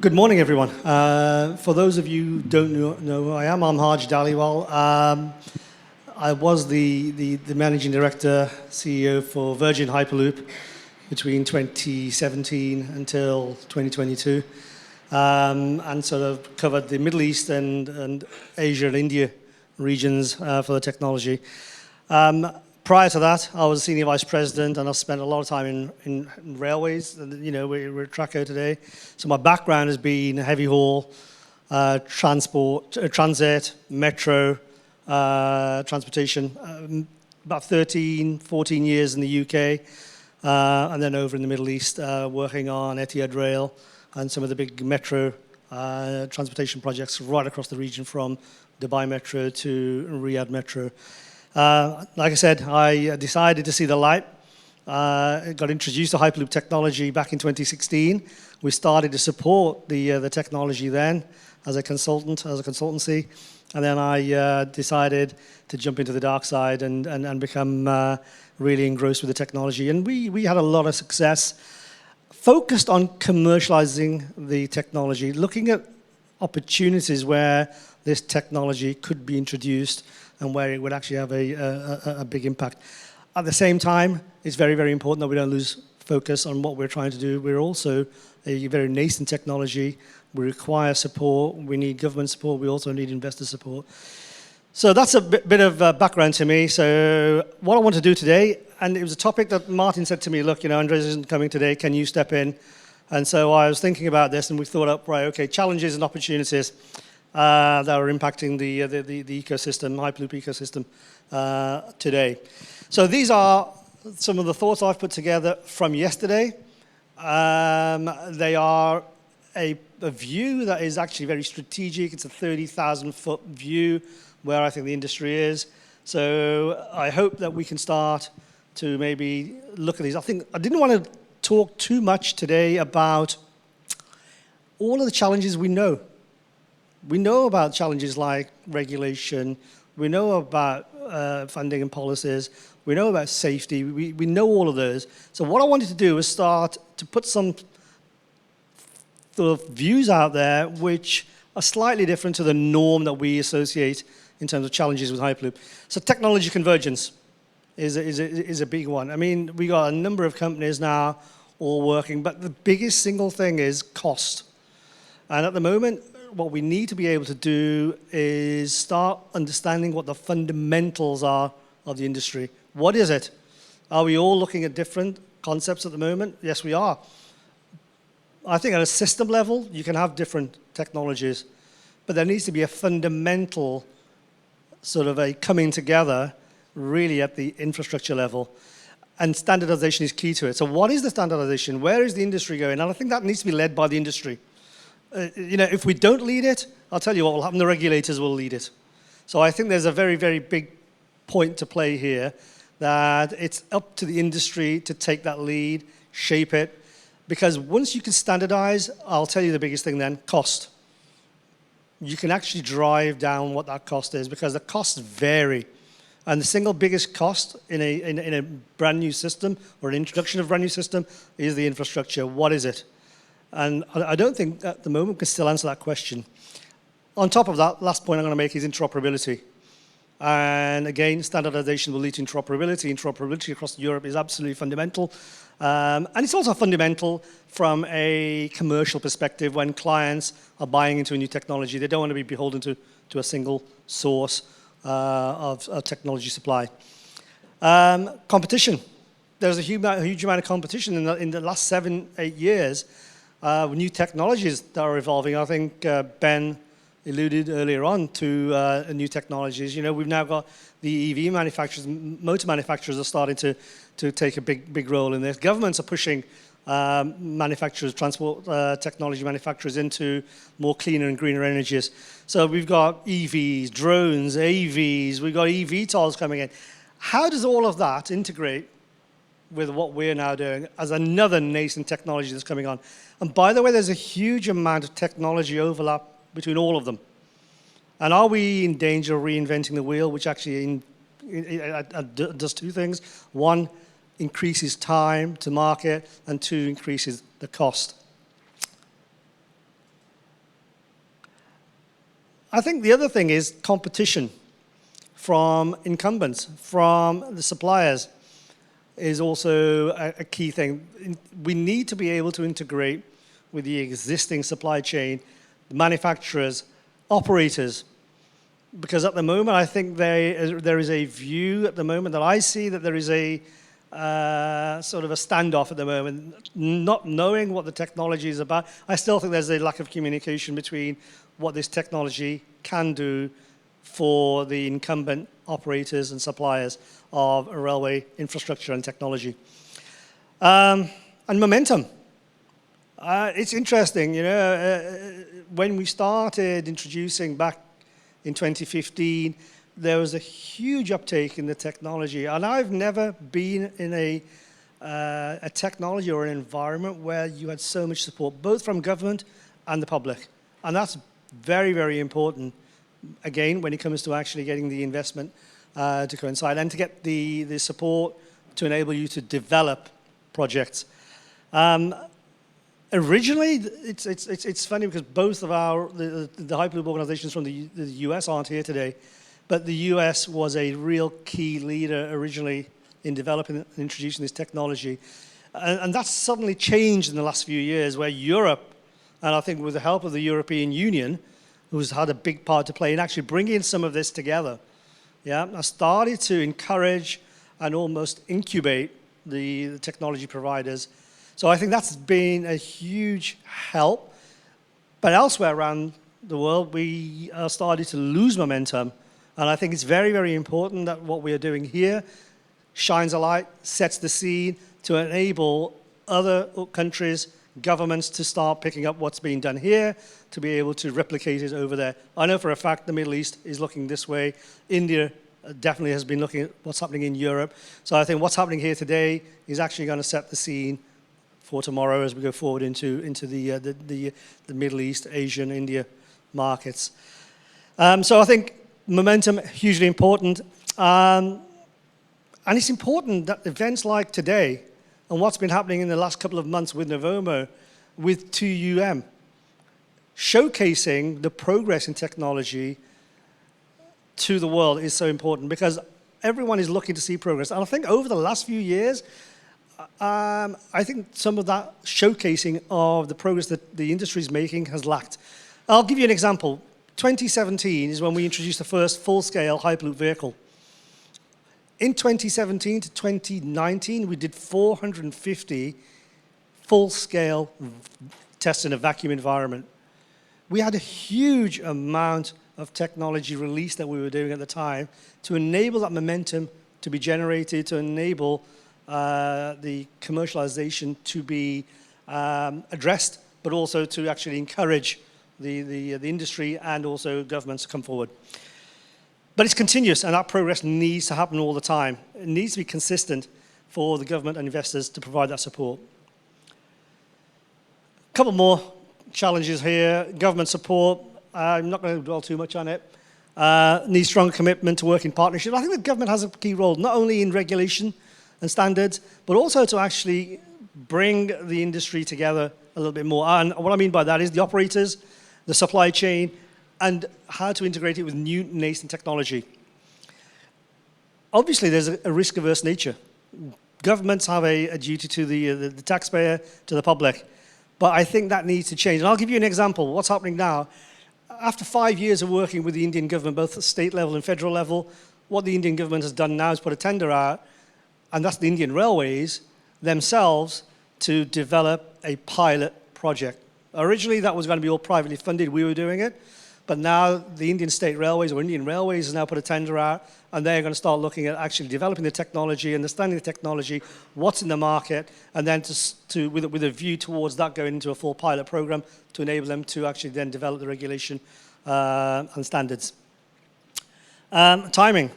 Good morning, everyone. For those of you who don't know who I am, I'm Harj Dhaliwal. I was the managing director, CEO for Virgin Hyperloop between 2017 until 2022, and sort of covered the Middle East and Asia and India regions for the technology. Prior to that, I was a senior vice president, and I spent a lot of time in railways. You know, we're at Traco today. So my background has been heavy haul, transport, transit, metro, transportation. About 13, 14 years in the UK, and then over in the Middle East, working on Etihad Rail and some of the big metro transportation projects right across the region, from Dubai Metro to Riyadh Metro. Like I said, I decided to see the light. Got introduced to Hyperloop Technology back in 2016. We started to support the technology then as a consultancy, and then I decided to jump into the dark side and become really engrossed with the technology. And we had a lot of success, focused on commercializing the technology, looking at opportunities where this technology could be introduced and where it would actually have a big impact. At the same time, it's very, very important that we don't lose focus on what we're trying to do. We're also a very nascent technology. We require support. We need government support. We also need investor support. So that's a bit of background to me. So what I want to do today, and it was a topic that Martin said to me, look, you know, Andres isn't coming today. Can you step in? And so I was thinking about this, and we thought up, right, okay, challenges and opportunities that are impacting the ecosystem, Hyperloop ecosystem today. So these are some of the thoughts I've put together from yesterday. They are a view that is actually very strategic. It's a 30,000-foot view where I think the industry is. So I hope that we can start to maybe look at these. I didn't want to talk too much today about all of the challenges we know. We know about challenges like regulation. We know about funding and policies. We know about safety. We know all of those. So what I wanted to do was start to put some sort of views out there which are slightly different to the norm that we associate in terms of challenges with Hyperloop. So technology convergence is a big one. I mean, we got a number of companies now all working, but the biggest single thing is cost. And at the moment, what we need to be able to do is start understanding what the fundamentals are of the industry. What is it? Are we all looking at different concepts at the moment? Yes, we are. I think at a system level, you can have different technologies, but there needs to be a fundamental sort of a coming together really at the infrastructure level. And standardization is key to it. So what is the standardization? Where is the industry going? And I think that needs to be led by the industry. You know, if we don't lead it, I'll tell you what will happen, the regulators will lead it. So I think there's a very, very big point to play here, that it's up to the industry to take that lead, shape it, because once you can standardize, I'll tell you the biggest thing then, cost. You can actually drive down what that cost is, because the costs vary. And the single biggest cost in a brand new system, or an introduction of a brand new system, is the infrastructure. What is it? And I don't think at the moment we can still answer that question. On top of that, last point I'm going to make is interoperability. And again, standardization will lead to interoperability. Interoperability across Europe is absolutely fundamental. And it's also fundamental from a commercial perspective. When clients are buying into a new technology, they don't want to be beholden to a single source of technology supply. Competition. There's a huge amount of competition in the last 7-8 years. New technologies that are evolving. I think Ben alluded earlier on to new technologies. You know, we've now got the EV manufacturers, motor manufacturers are starting to take a big role in this. Governments are pushing manufacturers, transport technology manufacturers into more cleaner and greener energies. So we've got EVs, drones, AVs, we've got eVTOLs coming in. How does all of that integrate with what we're now doing as another nascent technology that's coming on? And by the way, there's a huge amount of technology overlap between all of them. And are we in danger of reinventing the wheel, which actually does two things? One, increases time to market, and two, increases the cost. I think the other thing is competition from incumbents, from the suppliers, is also a key thing. We need to be able to integrate with the existing supply chain, the manufacturers, operators, because at the moment I think there is a view at the moment that I see that there is a sort of a standoff at the moment, not knowing what the technology is about. I still think there's a lack of communication between what this technology can do for the incumbent operators and suppliers of railway infrastructure and technology. And momentum. It's interesting, you know, when we started introducing back in 2015, there was a huge uptake in the technology. And I've never been in a technology or an environment where you had so much support, both from government and the public. And that's very, very important, again, when it comes to actually getting the investment to coincide and to get the support to enable you to develop projects. Originally, it's funny because both of the Hyperloop organizations from the US aren't here today, but the US was a real key leader originally in developing and introducing this technology. And that's suddenly changed in the last few years, where Europe, and I think with the help of the European Union, who's had a big part to play in actually bringing some of this together, I started to encourage and almost incubate the technology providers. So I think that's been a huge help. But elsewhere around the world, we are starting to lose momentum. And I think it's very, very important that what we are doing here shines a light, sets the scene to enable other countries, governments to start picking up what's being done here, to be able to replicate it over there. I know for a fact the Middle East is looking this way. India definitely has been looking at what's happening in Europe. So I think what's happening here today is actually going to set the scene for tomorrow as we go forward into the Middle East, Asian, India markets. So I think momentum, hugely important. And it's important that events like today and what's been happening in the last couple of months with Novomo, with 2UM, showcasing the progress in technology to the world is so important because everyone is looking to see progress. And I think over the last few years, I think some of that showcasing of the progress that the industry is making has lacked. I'll give you an example. 2017 is when we introduced the first full-scale Hyperloop vehicle. In 2017 to 2019, we did 450 full-scale tests in a vacuum environment. We had a huge amount of technology release that we were doing at the time to enable that momentum to be generated, to enable the commercialization to be addressed, but also to actually encourage the industry and also governments to come forward. But it's continuous, and that progress needs to happen all the time. It needs to be consistent for the government and investors to provide that support. A couple more challenges here. Government support, I'm not going to dwell too much on it. Needs strong commitment to work in partnership. I think the government has a key role, not only in regulation and standards, but also to actually bring the industry together a little bit more. And what I mean by that is the operators, the supply chain, and how to integrate it with new nascent technology. Obviously, there's a risk-averse nature. Governments have a duty to the taxpayer, to the public, but I think that needs to change. And I'll give you an example. What's happening now? After 5 years of working with the Indian government, both at state level and federal level, what the Indian government has done now is put a tender out, and that's the Indian Railways themselves to develop a pilot project. Originally, that was going to be all privately funded. We were doing it. But now the Indian State Railways or Indian Railways has now put a tender out, and they're going to start looking at actually developing the technology, understanding the technology, what's in the market, and then with a view towards that going into a full pilot program to enable them to actually then develop the regulation and standards. Timing.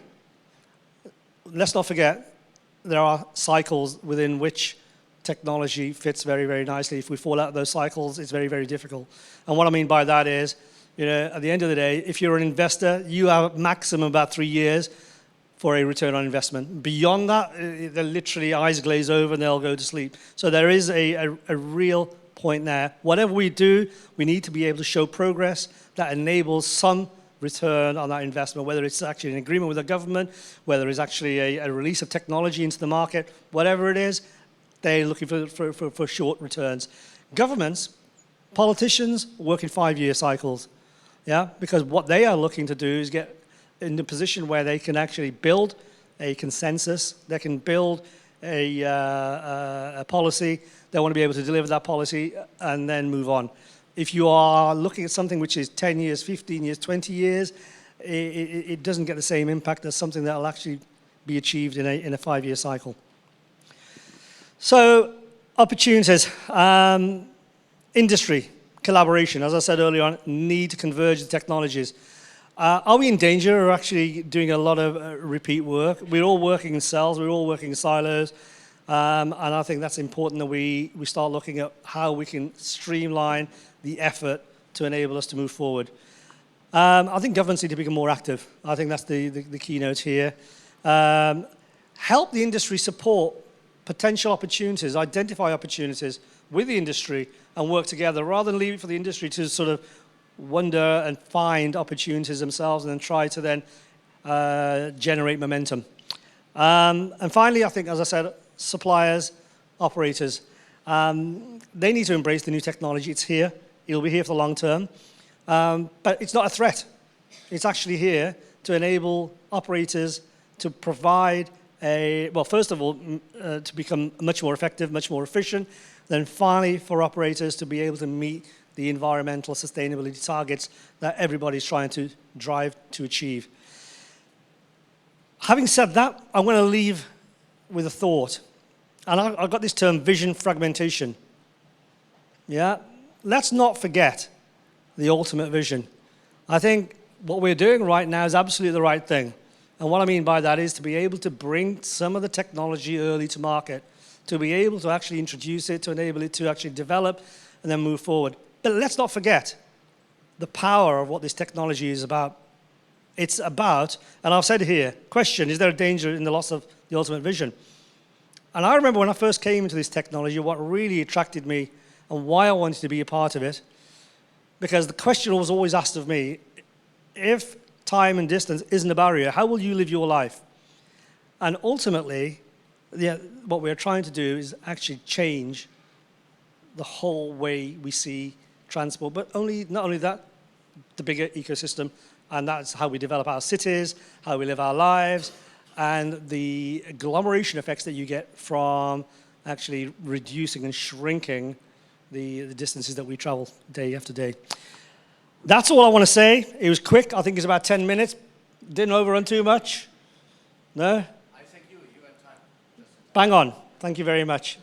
Let's not forget, there are cycles within which technology fits very, very nicely. If we fall out of those cycles, it's very, very difficult. And what I mean by that is, you know, at the end of the day, if you're an investor, you have maximum about 3 years for a return on investment. Beyond that, they're literally eyes glaze over and they'll go to sleep. So there is a real point there. Whatever we do, we need to be able to show progress that enables some return on that investment, whether it's actually an agreement with the government, whether it's actually a release of technology into the market, whatever it is, they're looking for short returns. Governments, politicians work in 5-year cycles, yeah, because what they are looking to do is get in the position where they can actually build a consensus, they can build a policy, they want to be able to deliver that policy and then move on. If you are looking at something which is 10 years, 15 years, 20 years, it doesn't get the same impact as something that will actually be achieved in a 5-year cycle. So, opportunities. Industry, collaboration, as I said earlier on, need to converge the technologies. Are we in danger of actually doing a lot of repeat work? We're all working in cells, we're all working in silos, and I think that's important that we start looking at how we can streamline the effort to enable us to move forward. I think governments need to become more active. I think that's the keynote here. Help the industry support potential opportunities, identify opportunities with the industry and work together rather than leave it for the industry to sort of wonder and find opportunities themselves and then try to then generate momentum. And finally, I think, as I said, suppliers, operators, they need to embrace the new technology. It's here. It'll be here for the long term. But it's not a threat. It's actually here to enable operators to provide well, first of all, to become much more effective, much more efficient, then finally for operators to be able to meet the environmental sustainability targets that everybody's trying to drive to achieve. Having said that, I'm going to leave with a thought. And I've got this term, vision fragmentation. Yeah? Let's not forget the ultimate vision. I think what we're doing right now is absolutely the right thing. And what I mean by that is to be able to bring some of the technology early to market, to be able to actually introduce it, to enable it to actually develop and then move forward. But let's not forget the power of what this technology is about. It's about, and I've said here, question, is there a danger in the loss of the ultimate vision? And I remember when I first came into this technology, what really attracted me and why I wanted to be a part of it, because the question was always asked of me, if time and distance isn't a barrier, how will you live your life? And ultimately, what we're trying to do is actually change the whole way we see transport, but not only that, the bigger ecosystem, and that's how we develop our cities, how we live our lives, and the agglomeration effects that you get from actually reducing and shrinking the distances that we travel day after day. That's all I want to say. It was quick. I think it's about 10 minutes. Didn't overrun too much. No? I think you had time. Bang on. Thank you very much.